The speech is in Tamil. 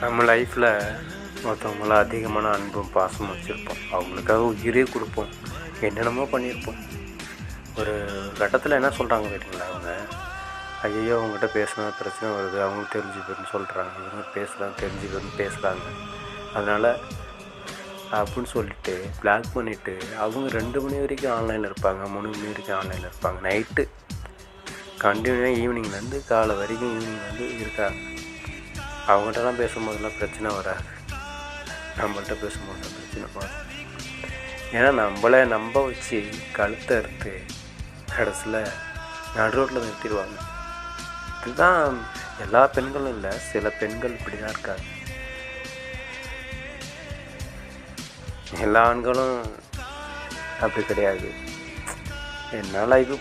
நம்ம லைஃப்பில் மற்றவங்கள அதிகமான அன்பும் பாசமும் வச்சுருப்போம். அவங்களுக்காக உயிரே கொடுப்போம். என்னென்னமோ பண்ணியிருப்போம். ஒரு கட்டத்தில் என்ன சொல்கிறாங்க கேட்டிங்களா, அவங்க ஐயோ அவங்ககிட்ட பேசினா பிரச்சனை வருது, அவங்களுக்கு தெரிஞ்சுக்கணும்னு சொல்கிறாங்க, இவங்க பேசுகிறாங்க தெரிஞ்சுக்கணும்னு பேசுகிறாங்க, அதனால் அப்படின்னு சொல்லிட்டு பிளாக் பண்ணிவிட்டு அவங்க 2 மணி வரைக்கும் ஆன்லைனில் இருப்பாங்க, 3 மணி வரைக்கும் ஆன்லைனில் இருப்பாங்க. நைட்டு கண்டினியூவாக ஈவினிங்லேருந்து காலை வரைக்கும் ஈவினிங்லேருந்து இருக்காங்க. அவங்கள்ட்டலாம் பேசும்போதெல்லாம் பிரச்சனை வராது, நம்மள்கிட்ட பேசும்போது பிரச்சனை வரும். ஏன்னா நம்மளை நம்ப வச்சு கழுத்தை அறுத்து கடைசியில் நடு ரோட்டில் நிறுத்திடுவாங்க. இதுதான் எல்லா பெண்களும் இல்லை, சில பெண்கள் இப்படி தான் இருக்காங்க. எல்லா ஆண்களும் அப்படி கிடையாது. என்னால் இது